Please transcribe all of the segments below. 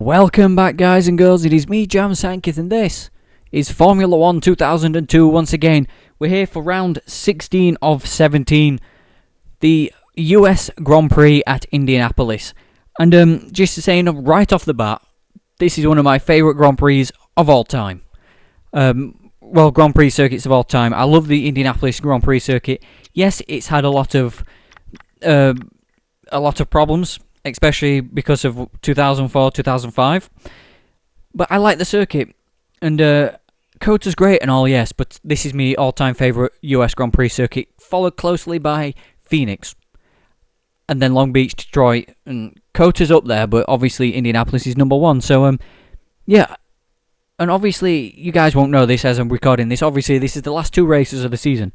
Welcome back, guys and girls. It is me, Jam Sankith, and this is Formula 1 2002 once again. We're here for round 16 of 17, the US Grand Prix at Indianapolis. And just saying right off the bat, this is one of my favourite Grand Prix of all time. Grand Prix circuits of all time. I love the Indianapolis Grand Prix circuit. Yes, it's had a lot of problems, especially because of 2004, 2005. But I like the circuit. And COTA's great and all, yes, but this is my all-time favourite US Grand Prix circuit, followed closely by Phoenix. And then Long Beach, Detroit, and COTA's up there, but obviously Indianapolis is number one. So, yeah. And obviously, you guys won't know this as I'm recording this. Obviously, this is the last two races of the season.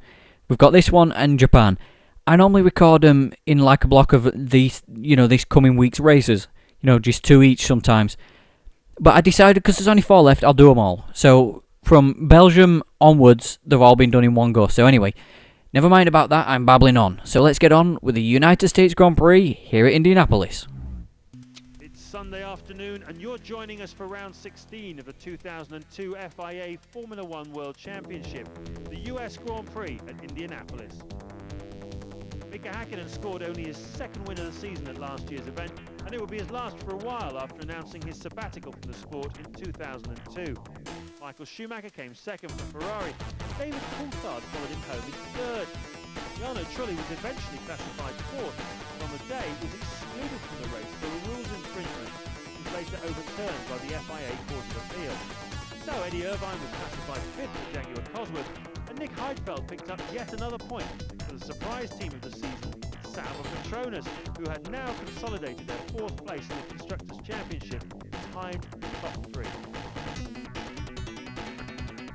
We've got this one and Japan. I normally record them in like a block of these, this coming week's races. Just two each sometimes. But I decided, because there's only four left, I'll do them all. So, from Belgium onwards, they've all been done in one go. So anyway, never mind about that, I'm babbling on. So let's get on with the United States Grand Prix here at Indianapolis. It's Sunday afternoon and you're joining us for round 16 of the 2002 FIA Formula 1 World Championship, the US Grand Prix at Indianapolis. Mika Häkkinen scored only his second win of the season at last year's event, and it will be his last for a while after announcing his sabbatical from the sport in 2002. Michael Schumacher came second for Ferrari. David Coulthard followed him home in third. Jarno Trulli was eventually classified fourth, and on the day was excluded from the race for a rules infringement, which was later overturned by the FIA Court of Appeal. So Eddie Irvine was classified fifth for Jaguar Cosworth, and Nick Heidfeld picked up yet another point for the surprise team of the season, Sauber Petronas, who had now consolidated their fourth place in the Constructors' Championship behind the top three.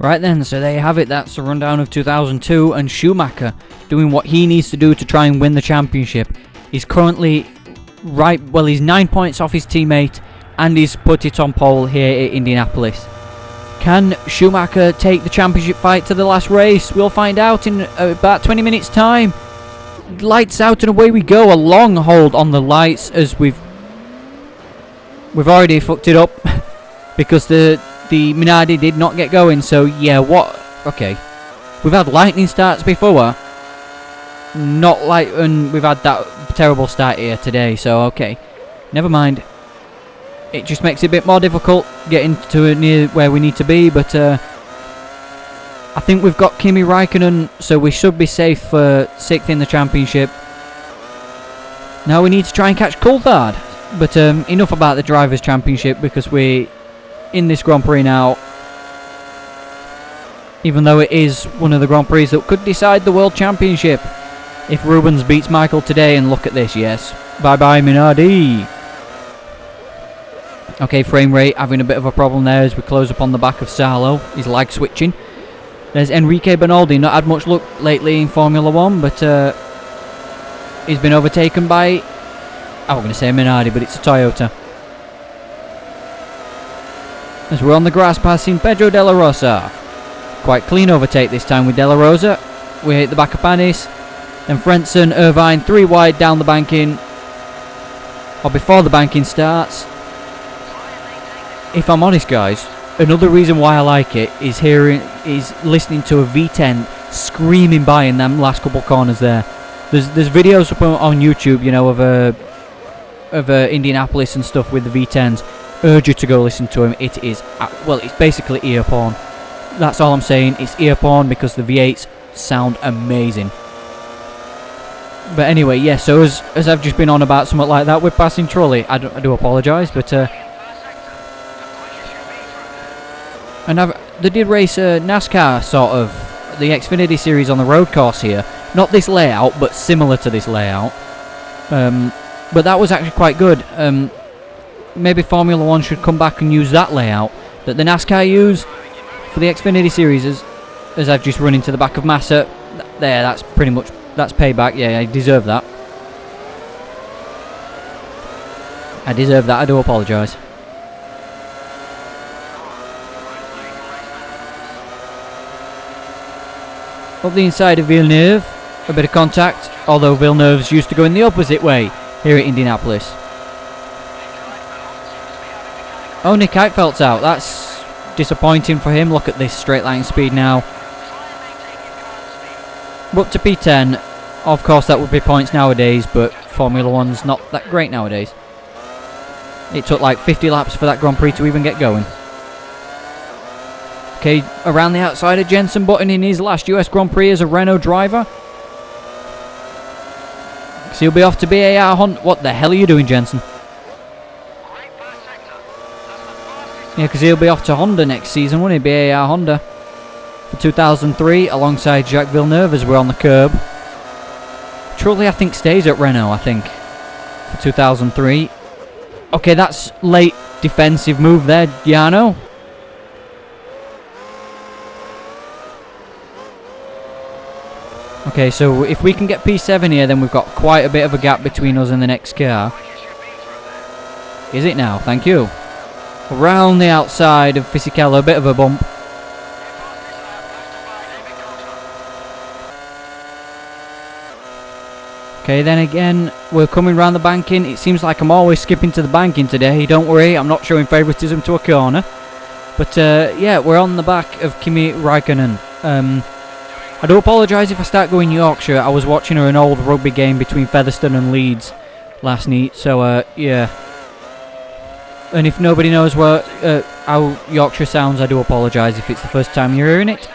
Right then, so there you have it. That's a rundown of 2002, and Schumacher doing what he needs to do to try and win the championship. He's currently he's 9 points off his teammate, and he's put it on pole here at Indianapolis. Can Schumacher take the championship fight to the last race? We'll find out in about 20 minutes time. Lights out and away we go. A long hold on the lights as we've already fucked it up because the Minardi did not get going. So yeah, okay. We've had lightning starts before. And we've had that terrible start here today. So okay, never mind. It just makes it a bit more difficult getting to near where we need to be, but I think we've got Kimi Räikkönen, so we should be safe for 6th in the championship. Now we need to try and catch Coulthard, but enough about the Drivers' Championship because we're in this Grand Prix now. Even though it is one of the Grand Prix that could decide the World Championship. If Rubens beats Michael today, and look at this, yes. Bye-bye Minardi. Okay, frame rate having a bit of a problem there as we close up on the back of Salo. He's lag switching. There's Enrique Barnoldi, not had much luck lately in Formula 1, but he's been overtaken by, I was going to say Minardi, but it's a Toyota. As we're on the grass passing Pedro De La Rosa. Quite clean overtake this time with De La Rosa. We hit the back of Panis. Then Frentzen, Irvine, 3 wide down the banking. Or before the banking starts. If I'm honest, guys, another reason why I like it is listening to a V10 screaming by in them last couple corners there. There's videos up on YouTube, of Indianapolis and stuff with the V10s. Urge you to go listen to him. It is, it's basically ear porn. That's all I'm saying. It's ear porn because the V8s sound amazing. But anyway, yeah. So as I've just been on about something like that, we're passing Trulli. I do apologise, but. And they did race NASCAR, sort of, the Xfinity Series on the road course here. Not this layout, but similar to this layout. But that was actually quite good. Maybe Formula 1 should come back and use that layout that the NASCAR use for the Xfinity Series, as I've just run into the back of Massa. There, that's pretty much, that's payback. Yeah, I deserve that. I do apologise. Up the inside of Villeneuve, a bit of contact, although Villeneuve's used to going the opposite way here at Indianapolis. Oh, Nick Heidfeld's out. That's disappointing for him. Look at this straight line speed now. We're up to P10. Of course, that would be points nowadays, but Formula 1's not that great nowadays. It took like 50 laps for that Grand Prix to even get going. Okay, around the outside of Jenson Button in his last US Grand Prix as a Renault driver. So he'll be off to BAR Honda. What the hell are you doing, Jenson? Yeah, because he'll be off to Honda next season, won't he? BAR Honda for 2003 alongside Jacques Villeneuve as we're on the curb. Trulli, I think, stays at Renault, I think, for 2003. Okay, that's late defensive move there, Jarno. Okay, so if we can get P7 here, then we've got quite a bit of a gap between us and the next car. Is it now? Thank you. Around the outside of Fisichella, a bit of a bump. Okay, then again, we're coming round the banking. It seems like I'm always skipping to the banking today. Don't worry, I'm not showing favouritism to a corner. But yeah, we're on the back of Kimi Raikkonen. I do apologise if I start going Yorkshire. I was watching an old rugby game between Featherstone and Leeds last night, so yeah. And if nobody knows what how Yorkshire sounds, I do apologise if it's the first time you're hearing it.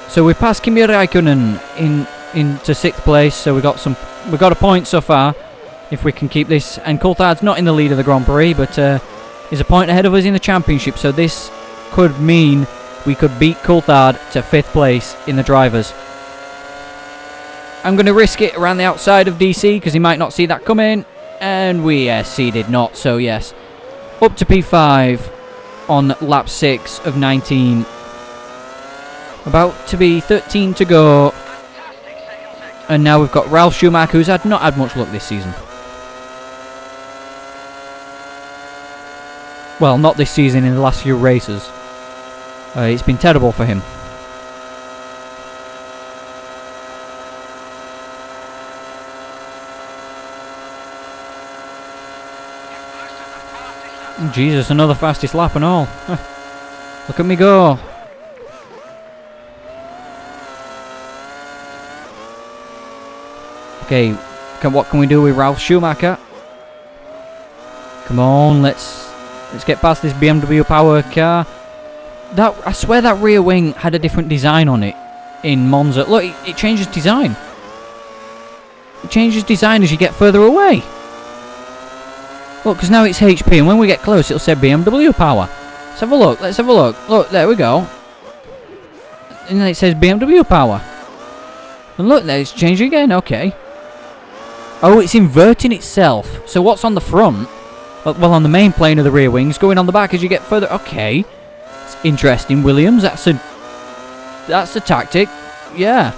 So we passed Kimi Raikkonen into 6th place, so we got a point so far if we can keep this. And Coulthard's not in the lead of the Grand Prix, but he's a point ahead of us in the championship, so this could mean we could beat Coulthard to 5th place in the drivers. I'm going to risk it around the outside of DC because he might not see that coming. And yes, he did not, so yes. Up to P5 on lap 6 of 19. About to be 13 to go. And now we've got Ralf Schumacher, who's not had much luck this season. Well, not this season, in the last few races. It's been terrible for him. Jesus, another fastest lap and all. Look at me go. Okay, what can we do with Ralf Schumacher? Come on, let's get past this BMW power car. I swear that rear wing had a different design on it in Monza. Look, it changes design. It changes design as you get further away. Look, because now it's HP, and when we get close, it'll say BMW power. Let's have a look. Let's have a look. Look, there we go. And then it says BMW power. And look, there it's changed again. Okay. Oh, it's inverting itself. So what's on the front? Well, on the main plane of the rear wings, going on the back as you get further. Okay. It's interesting, Williams. That's a tactic. Yeah.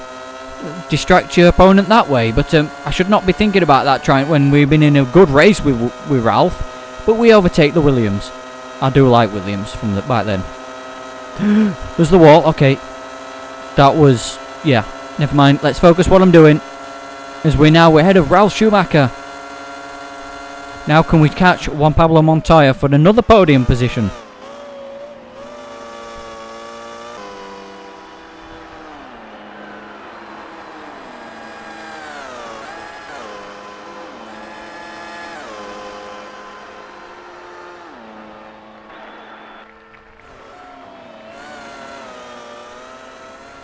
Distract your opponent that way. But I should not be thinking about that when we've been in a good race with Ralph. But we overtake the Williams. I do like Williams from back then. There's the wall. Okay. That was... yeah. Never mind. Let's focus what I'm doing. As we're ahead of Ralf Schumacher. Now can we catch Juan Pablo Montoya for another podium position?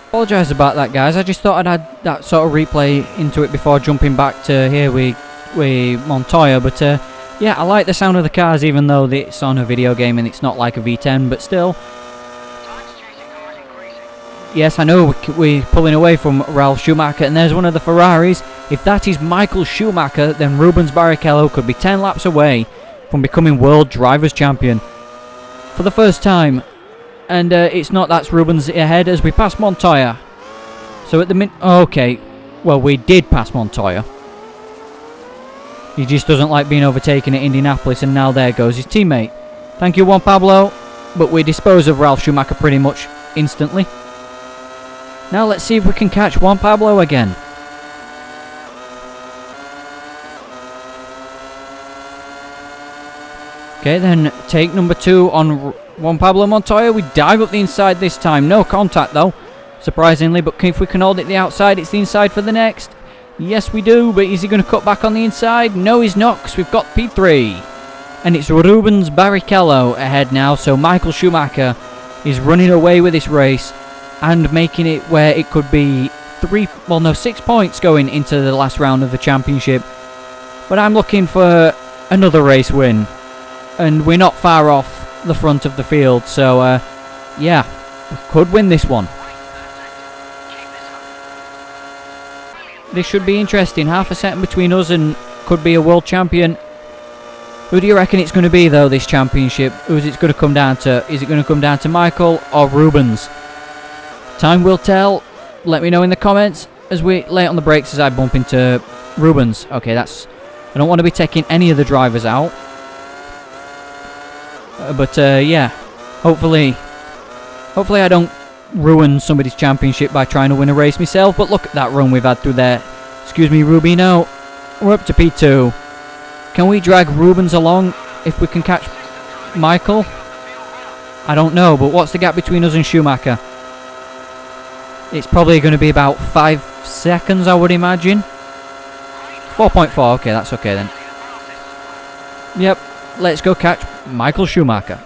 Apologise about that, guys. I just thought I'd add that sort of replay into it before jumping back to here with Montoya. But yeah, I like the sound of the cars, even though it's on a video game and it's not like a V10. But still, yes, I know we're pulling away from Ralf Schumacher, and there's one of the Ferraris. If that is Michael Schumacher, then Rubens Barrichello could be 10 laps away from becoming World Drivers' Champion for the first time. And it's not, that's Rubens ahead as we pass Montoya. So at the minute... okay. Well, we did pass Montoya. He just doesn't like being overtaken at Indianapolis, and now there goes his teammate. Thank you, Juan Pablo. But we dispose of Ralf Schumacher pretty much instantly. Now let's see if we can catch Juan Pablo again. Okay, then take number 2 on Juan Pablo Montoya. We dive up the inside this time. No contact though, surprisingly, but if we can hold it the outside, it's the inside for the next. Yes, we do, but is he going to cut back on the inside? No, he's not, because we've got P3. And it's Rubens Barrichello ahead now, so Michael Schumacher is running away with this race and making it where it could be 6 points going into the last round of the championship. But I'm looking for another race win, and we're not far off the front of the field, so yeah, we could win this one. This should be interesting. Half a second between us and could be a world champion. Who do you reckon it's going to be though, this championship? Who is it going to come down to? Is it going to come down to Michael or Rubens? Time will tell. Let me know in the comments as we lay it on the brakes as I bump into Rubens. Okay, I don't want to be taking any of the drivers out. But yeah, hopefully I don't ruin somebody's championship by trying to win a race myself. But look at that run we've had through there. Excuse me, Rubino. We're up to P2. Can we drag Rubens along if we can catch Michael? I don't know, but what's the gap between us and Schumacher? It's probably going to be about 5 seconds, I would imagine. 4.4, okay, that's okay then. Yep, let's go catch Michael Schumacher.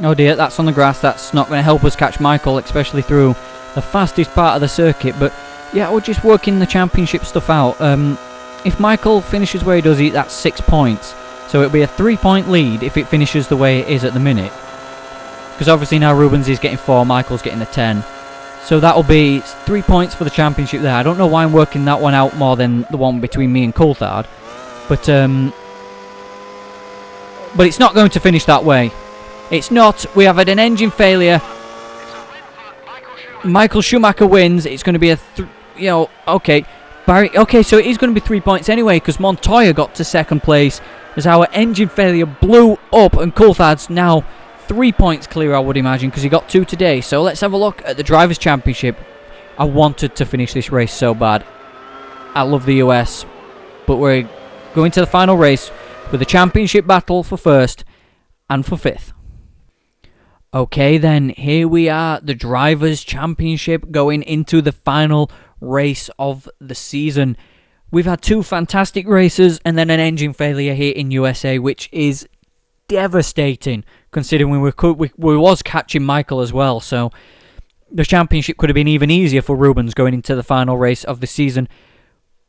Oh dear, that's on the grass. That's not going to help us catch Michael, especially through the fastest part of the circuit. But yeah, we're just working the championship stuff out. If Michael finishes where he does, that's 6 points. So it'll be a 3-point lead if it finishes the way it is at the minute. Because obviously now Rubens is getting 4, Michael's getting the 10. So that'll be 3 points for the championship there. I don't know why I'm working that one out more than the one between me and Coulthard. But it's not going to finish that way. It's not. We have had an engine failure. Michael Schumacher wins. It's going to be okay. Okay, so it is going to be 3 points anyway, because Montoya got to second place as our engine failure blew up, and Coulthard's now 3 points clear, I would imagine, because he got 2 today. So let's have a look at the Drivers' Championship. I wanted to finish this race so bad. I love the US, but we're going to the final race with a championship battle for first and for fifth. Okay then, here we are, the Drivers' Championship going into the final race of the season. We've had 2 fantastic races and then an engine failure here in USA, which is devastating considering we was catching Michael as well. So the championship could have been even easier for Rubens going into the final race of the season.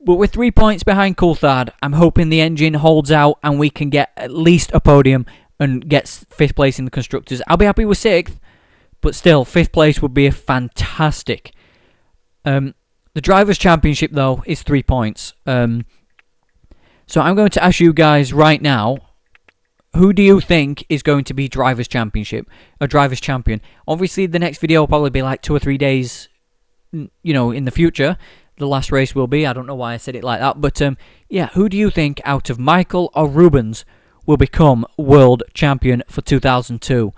But we're 3 points behind Coulthard. I'm hoping the engine holds out and we can get at least a podium and gets 5th place in the Constructors. I'll be happy with 6th, but still, 5th place would be fantastic. The Drivers' Championship, though, is 3 points. So I'm going to ask you guys right now, who do you think is going to be Drivers' Championship, or Drivers' Champion? Obviously, the next video will probably be like 2 or 3 days, in the future. The last race will be. I don't know why I said it like that, but yeah, who do you think out of Michael or Rubens will become world champion for 2002?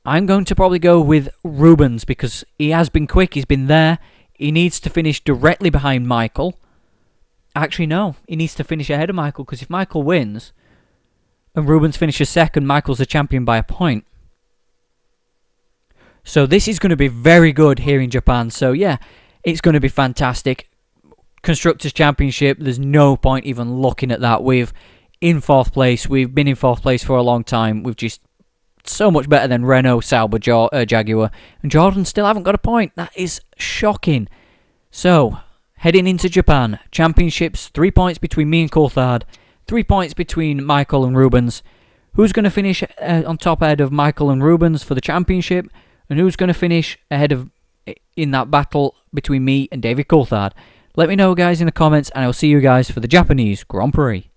I'm going to probably go with Rubens because he has been quick, he's been there. He needs to finish directly behind Michael. Actually, no, he needs to finish ahead of Michael, because if Michael wins and Rubens finishes second, Michael's the champion by a point. So this is going to be very good here in Japan. So yeah, it's going to be fantastic. Constructors' Championship, there's no point even looking at that. We've in 4th place. We've been in 4th place for a long time. We've just so much better than Renault, Sauber, Jaguar. And Jordan still haven't got a point. That is shocking. So, heading into Japan. Championships, 3 points between me and Coulthard. 3 points between Michael and Rubens. Who's going to finish on top ahead of Michael and Rubens for the championship? And who's going to finish ahead of in that battle between me and David Coulthard? Let me know, guys, in the comments, and I'll see you guys for the Japanese Grand Prix.